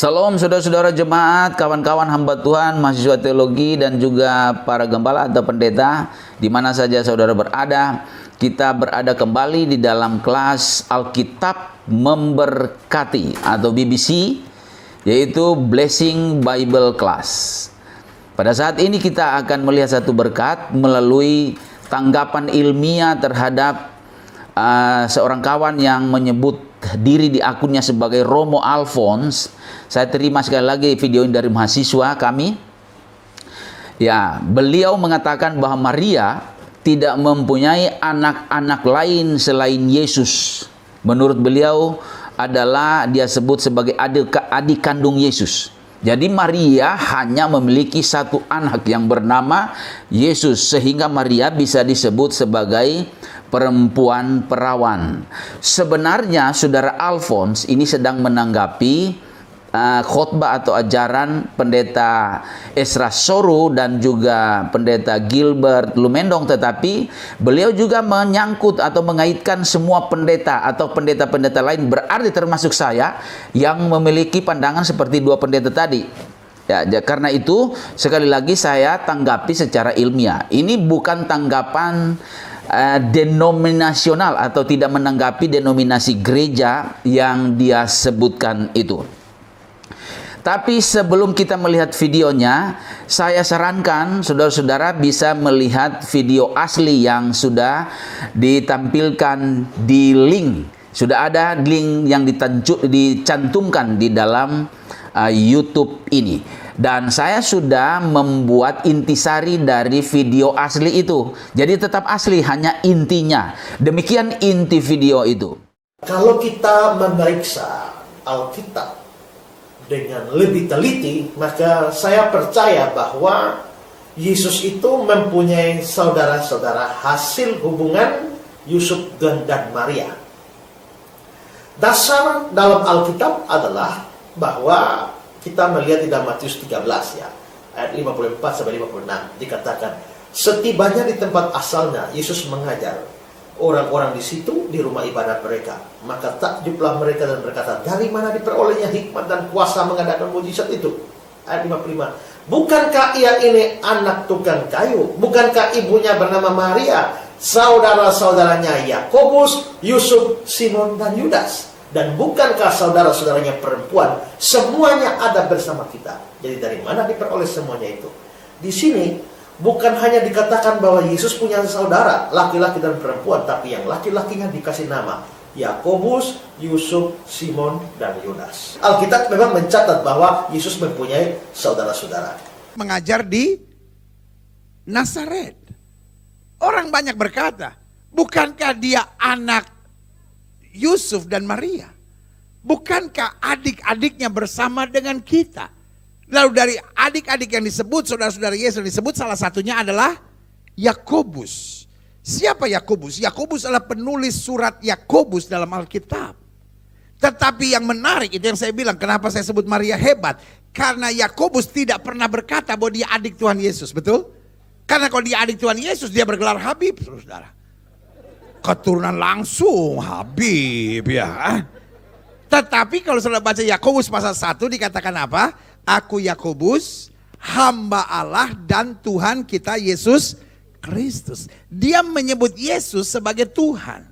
Salam saudara-saudara jemaat, kawan-kawan hamba Tuhan, mahasiswa teologi dan juga para gembala atau pendeta di mana saja saudara berada. Kita berada kembali di dalam kelas Alkitab Memberkati atau BBC, yaitu Blessing Bible Class. Pada saat ini kita akan melihat satu berkat melalui tanggapan ilmiah terhadap seorang kawan yang menyebut diri di akunnya sebagai Romo Alphonse. Saya terima sekali lagi video ini dari mahasiswa kami. Ya, beliau mengatakan bahwa Maria tidak mempunyai anak-anak lain selain Yesus. Menurut beliau adalah dia sebut sebagai adik kandung Yesus. Jadi Maria hanya memiliki satu anak yang bernama Yesus, sehingga Maria bisa disebut sebagai perempuan perawan. Sebenarnya saudara Alphonse ini sedang menanggapi khotbah atau ajaran pendeta Ezra Soru dan juga pendeta Gilbert Lumendong, tetapi beliau juga menyangkut atau mengaitkan semua pendeta atau pendeta-pendeta lain, berarti termasuk saya yang memiliki pandangan seperti dua pendeta tadi. Ya, karena itu sekali lagi saya tanggapi secara ilmiah. Ini bukan tanggapan denominasional atau tidak menanggapi denominasi gereja yang dia sebutkan itu. Tapi sebelum kita melihat videonya, saya sarankan saudara-saudara bisa melihat video asli yang sudah ditampilkan di link. Sudah ada link yang dicantumkan di dalam YouTube ini. Dan saya sudah membuat intisari dari video asli itu. Jadi tetap asli, hanya intinya. Demikian inti video itu. Kalau kita memeriksa Alkitab dengan lebih teliti, maka saya percaya bahwa Yesus itu mempunyai saudara-saudara hasil hubungan Yusuf dan Maria. Dasar dalam Alkitab adalah bahwa kita melihat di dalam Matius 13 ya, ayat 54 sampai 56 dikatakan, setibanya di tempat asalnya Yesus mengajar orang-orang di situ di rumah ibadat mereka. Maka takjublah mereka dan berkata, dari mana diperolehnya hikmat dan kuasa mengadakan mujizat itu? Ayat 55. Bukankah ia ini anak tukang kayu? Bukankah ibunya bernama Maria? Saudara-saudaranya Yakobus, Yusuf, Simon dan Yudas? Dan bukankah saudara-saudaranya perempuan semuanya ada bersama kita? Jadi dari mana diperoleh semuanya itu? Di sini bukan hanya dikatakan bahwa Yesus punya saudara, laki-laki dan perempuan, tapi yang laki-lakinya dikasih nama Yakobus, Yusuf, Simon, dan Yudas. Alkitab memang mencatat bahwa Yesus mempunyai saudara-saudara. Mengajar di Nazaret. Orang banyak berkata, bukankah dia anak Yusuf dan Maria? Bukankah adik-adiknya bersama dengan kita? Lalu dari adik-adik yang disebut, saudara-saudara Yesus disebut, salah satunya adalah Yakobus. Siapa Yakobus? Yakobus adalah penulis surat Yakobus dalam Alkitab. Tetapi yang menarik, itu yang saya bilang, kenapa saya sebut Maria hebat? Karena Yakobus tidak pernah berkata bahwa dia adik Tuhan Yesus, betul? Karena kalau dia adik Tuhan Yesus, dia bergelar Habib, saudara. Keturunan langsung Habib ya. Tetapi kalau saudara baca Yakobus pasal 1 dikatakan apa? Aku Yakobus, hamba Allah dan Tuhan kita Yesus Kristus. Dia menyebut Yesus sebagai Tuhan.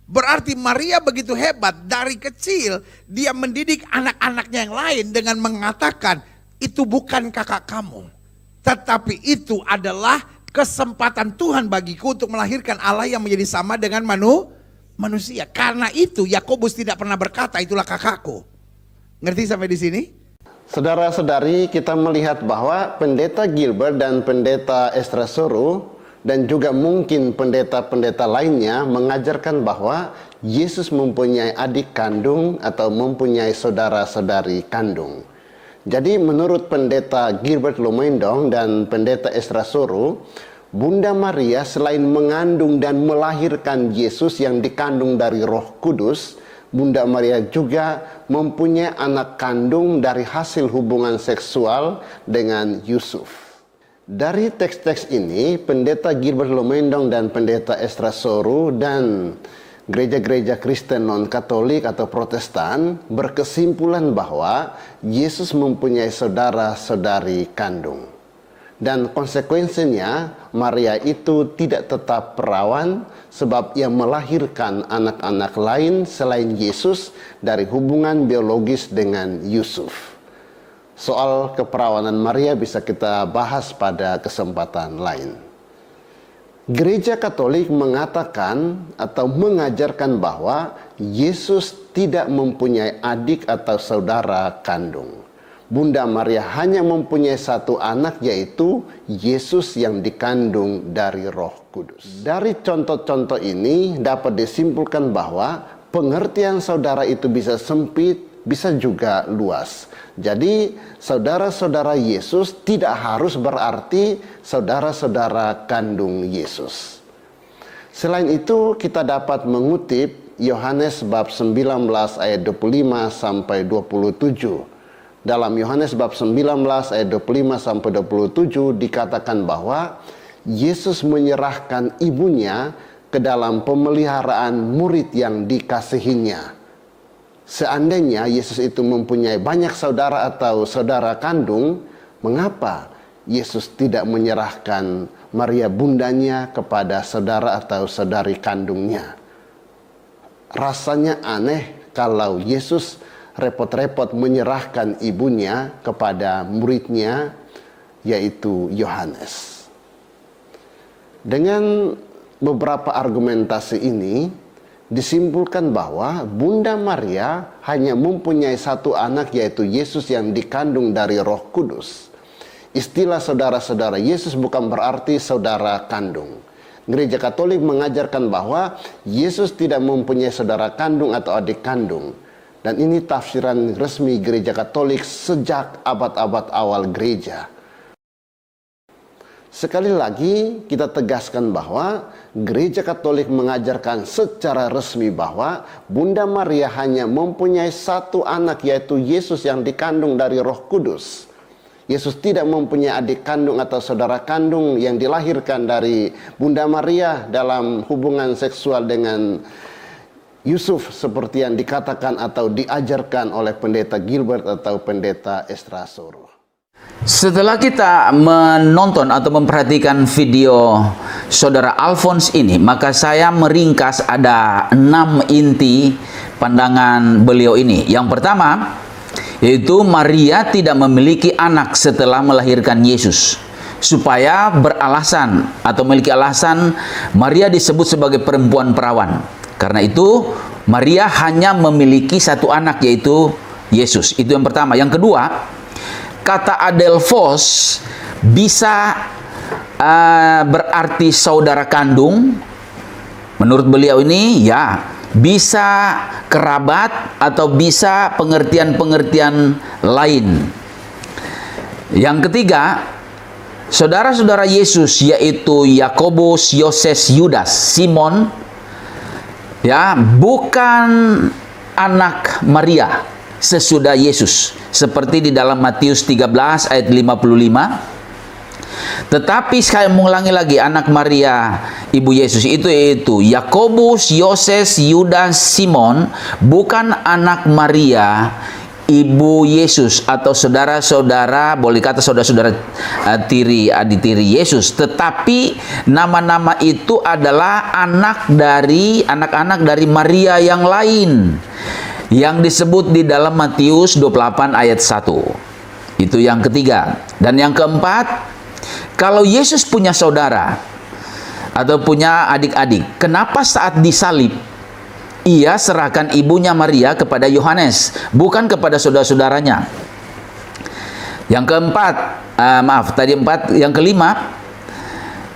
Berarti Maria begitu hebat, dari kecil dia mendidik anak-anaknya yang lain dengan mengatakan, itu bukan kakak kamu, tetapi itu adalah kesempatan Tuhan bagiku untuk melahirkan Allah yang menjadi sama dengan manusia. Karena itu Yakobus tidak pernah berkata itulah kakakku. Ngerti sampai di sini? Saudara-saudari, kita melihat bahwa pendeta Gilbert dan pendeta Ezra Soru dan juga mungkin pendeta-pendeta lainnya mengajarkan bahwa Yesus mempunyai adik kandung atau mempunyai saudara-saudari kandung. Jadi menurut pendeta Gilbert Lumendong dan pendeta Ezra Soru, Bunda Maria selain mengandung dan melahirkan Yesus yang dikandung dari Roh Kudus, Bunda Maria juga mempunyai anak kandung dari hasil hubungan seksual dengan Yusuf. Dari teks-teks ini, pendeta Gilbert Lumendong dan pendeta Ezra Soru dan gereja-gereja Kristen non-Katolik atau Protestan berkesimpulan bahwa Yesus mempunyai saudara-saudari kandung. Dan konsekuensinya Maria itu tidak tetap perawan sebab ia melahirkan anak-anak lain selain Yesus dari hubungan biologis dengan Yusuf. Soal keperawanan Maria bisa kita bahas pada kesempatan lain. Gereja Katolik mengatakan atau mengajarkan bahwa Yesus tidak mempunyai adik atau saudara kandung. Bunda Maria hanya mempunyai satu anak, yaitu Yesus yang dikandung dari Roh Kudus. Dari contoh-contoh ini dapat disimpulkan bahwa pengertian saudara itu bisa sempit, bisa juga luas. Jadi saudara-saudara Yesus tidak harus berarti saudara-saudara kandung Yesus. Selain itu kita dapat mengutip Yohanes bab 19 ayat 25 sampai 27. Dalam Yohanes bab 19 ayat 25 sampai 27 dikatakan bahwa Yesus menyerahkan ibunya ke dalam pemeliharaan murid yang dikasihinya. Seandainya Yesus itu mempunyai banyak saudara atau saudara kandung, mengapa Yesus tidak menyerahkan Maria bundanya kepada saudara atau saudari kandungnya? Rasanya aneh kalau Yesus repot-repot menyerahkan ibunya kepada muridnya, yaitu Yohanes. Dengan beberapa argumentasi ini disimpulkan bahwa Bunda Maria hanya mempunyai satu anak, yaitu Yesus yang dikandung dari Roh Kudus. Istilah saudara-saudara Yesus bukan berarti saudara kandung. Gereja Katolik mengajarkan bahwa Yesus tidak mempunyai saudara kandung atau adik kandung. Dan ini tafsiran resmi Gereja Katolik sejak abad-abad awal gereja. Sekali lagi kita tegaskan bahwa Gereja Katolik mengajarkan secara resmi bahwa Bunda Maria hanya mempunyai satu anak, yaitu Yesus yang dikandung dari Roh Kudus. Yesus tidak mempunyai adik kandung atau saudara kandung yang dilahirkan dari Bunda Maria dalam hubungan seksual dengan Yusuf seperti yang dikatakan atau diajarkan oleh pendeta Gilbert atau pendeta Estrasoro. Setelah kita menonton atau memperhatikan video saudara Alphonse ini, maka saya meringkas ada 6 inti pandangan beliau ini. Yang pertama, yaitu Maria tidak memiliki anak setelah melahirkan Yesus. Supaya beralasan atau memiliki alasan, Maria disebut sebagai perempuan perawan. Karena itu Maria hanya memiliki satu anak, yaitu Yesus. Itu yang pertama. Yang kedua, kata Adelphos bisa berarti saudara kandung. Menurut beliau ini ya bisa kerabat atau bisa pengertian-pengertian lain. Yang ketiga, saudara-saudara Yesus yaitu Yakobus, Yoses, Yudas, Simon, ya, bukan anak Maria sesudah Yesus, seperti di dalam Matius 13 ayat 55. Tetapi saya mengulangi lagi, anak Maria ibu Yesus itu yaitu Yakobus, Yoses, Yudas, Simon, bukan anak Maria ibu Yesus atau saudara-saudara, boleh kata saudara-saudara tiri, adik tiri Yesus, tetapi nama-nama itu adalah anak-anak dari Maria yang lain yang disebut di dalam Matius 28 ayat 1. Itu yang ketiga. Dan yang keempat, kalau Yesus punya saudara atau punya adik-adik, kenapa saat disalib ia serahkan ibunya Maria kepada Yohanes, bukan kepada saudara-saudaranya? Yang keempat, yang kelima,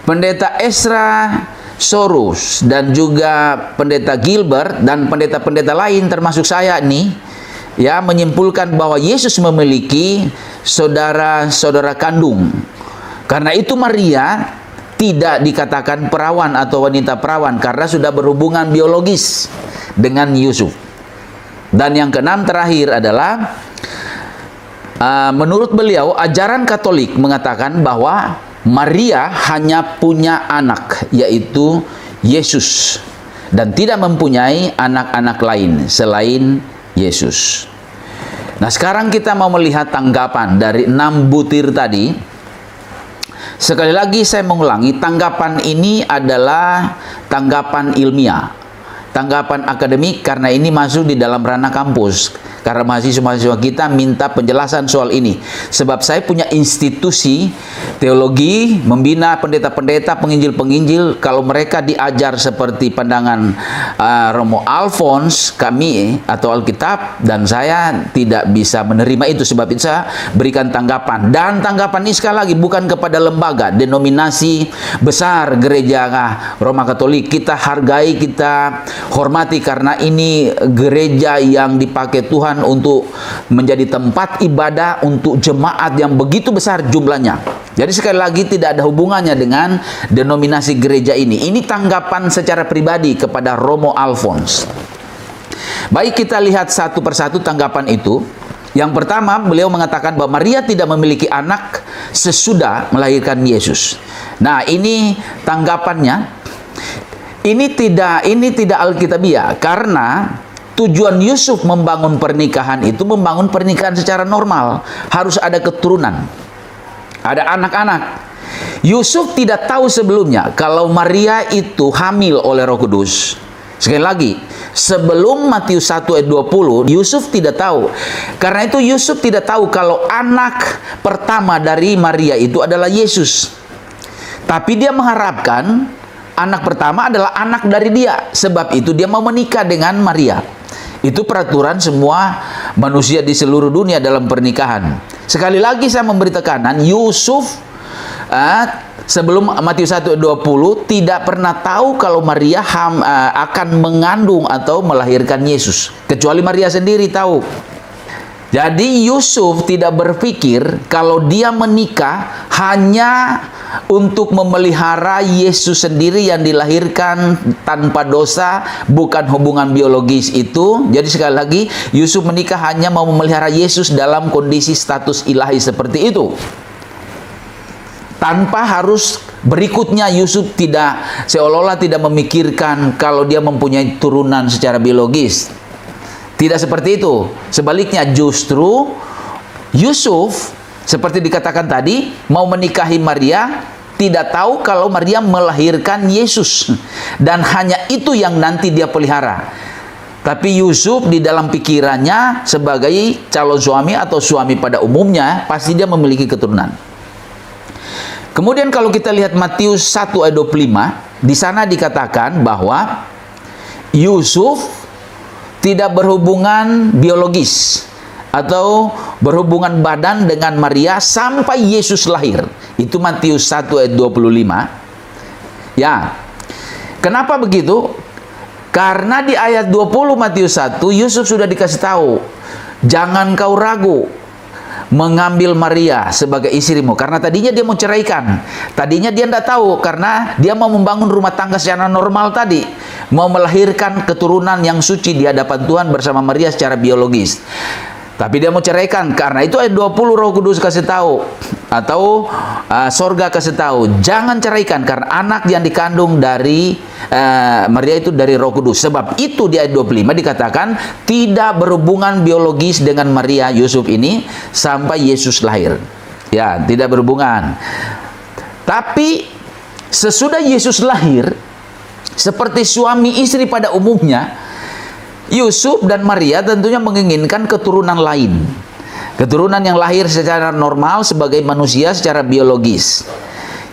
pendeta Estrasoro dan juga pendeta Gilbert dan pendeta-pendeta lain termasuk saya nih, ya, menyimpulkan bahwa Yesus memiliki saudara-saudara kandung. Karena itu Maria tidak dikatakan perawan atau wanita perawan karena sudah berhubungan biologis dengan Yusuf. Dan yang keenam terakhir adalah menurut beliau ajaran Katolik mengatakan bahwa Maria hanya punya anak, yaitu Yesus. dan tidak mempunyai anak-anak lain selain Yesus. Nah, sekarang kita mau melihat tanggapan dari 6 butir tadi. Sekali lagi saya mengulangi, tanggapan ini adalah tanggapan ilmiah, tanggapan akademik, karena ini masuk di dalam ranah kampus. Karena mahasiswa-mahasiswa kita minta penjelasan soal ini. Sebab saya punya institusi teologi, membina pendeta-pendeta, penginjil-penginjil. Kalau mereka diajar seperti pandangan Romo Alphonse, kami atau Alkitab, dan saya tidak bisa menerima itu. Sebab itu saya berikan tanggapan. Dan tanggapan ini sekali lagi bukan kepada lembaga, denominasi besar gereja Roma Katolik. Kita hargai, kita hormati, karena ini gereja yang dipakai Tuhan untuk menjadi tempat ibadah untuk jemaat yang begitu besar jumlahnya. Jadi sekali lagi tidak ada hubungannya dengan denominasi gereja ini. Ini tanggapan secara pribadi kepada Romo Alphonse. Baik, kita lihat satu persatu tanggapan itu. Yang pertama, beliau mengatakan bahwa Maria tidak memiliki anak sesudah melahirkan Yesus. Nah, ini tanggapannya. Ini tidak alkitabiah, karena tujuan Yusuf membangun pernikahan itu membangun pernikahan secara normal. Harus ada keturunan, ada anak-anak. Yusuf tidak tahu sebelumnya kalau Maria itu hamil oleh Roh Kudus. Sekali lagi, sebelum Matius 1 ayat 20, Yusuf tidak tahu. Karena itu Yusuf tidak tahu kalau anak pertama dari Maria itu adalah Yesus. Tapi dia mengharapkan anak pertama adalah anak dari dia. Sebab itu dia mau menikah dengan Maria. Itu peraturan semua manusia di seluruh dunia dalam pernikahan. Sekali lagi saya memberi tekanan, Yusuf sebelum Matius 1:20 tidak pernah tahu kalau Maria akan mengandung atau melahirkan Yesus. Kecuali Maria sendiri tahu. Jadi Yusuf tidak berpikir kalau dia menikah hanya untuk memelihara Yesus sendiri yang dilahirkan tanpa dosa, bukan hubungan biologis itu. Jadi sekali lagi, Yusuf menikah hanya mau memelihara Yesus dalam kondisi status ilahi seperti itu. Tanpa harus berikutnya Yusuf seolah-olah tidak memikirkan kalau dia mempunyai turunan secara biologis. Tidak seperti itu. Sebaliknya, justru Yusuf seperti dikatakan tadi, mau menikahi Maria, tidak tahu kalau Maria melahirkan Yesus. Dan hanya itu yang nanti dia pelihara. Tapi Yusuf di dalam pikirannya sebagai calon suami atau suami pada umumnya, pasti dia memiliki keturunan. Kemudian kalau kita lihat Matius 1 ayat 25, di sana dikatakan bahwa Yusuf tidak berhubungan biologis atau berhubungan badan dengan Maria sampai Yesus lahir. Itu Matius 1 ayat 25. Ya. Kenapa begitu? Karena di ayat 20 Matius 1 Yusuf sudah dikasih tahu, jangan kau ragu mengambil Maria sebagai istrimu. Karena tadinya dia mau ceraikan. Tadinya dia tidak tahu, karena dia mau membangun rumah tangga secara normal tadi. Mau melahirkan keturunan yang suci di hadapan Tuhan bersama Maria secara biologis. Tapi dia mau ceraikan. Karena itu ayat 20 Roh Kudus kasih tahu, atau sorga kasih tahu, jangan ceraikan, karena anak yang dikandung dari Maria itu dari Roh Kudus. Sebab itu di ayat 25 dikatakan tidak berhubungan biologis dengan Maria Yusuf ini sampai Yesus lahir. Ya, tidak berhubungan. Tapi sesudah Yesus lahir, seperti suami istri pada umumnya, Yusuf dan Maria tentunya menginginkan keturunan lain. Keturunan yang lahir secara normal sebagai manusia secara biologis.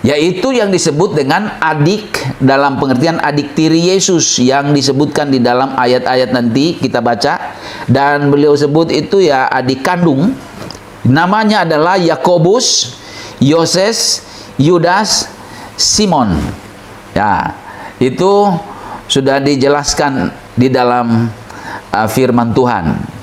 Yaitu yang disebut dengan adik, dalam pengertian adik tiri Yesus, yang disebutkan di dalam ayat-ayat nanti kita baca. Dan beliau sebut itu ya adik kandung. Namanya adalah Yakobus, Yoses, Yudas, Simon. Ya, itu sudah dijelaskan di dalam firman Tuhan.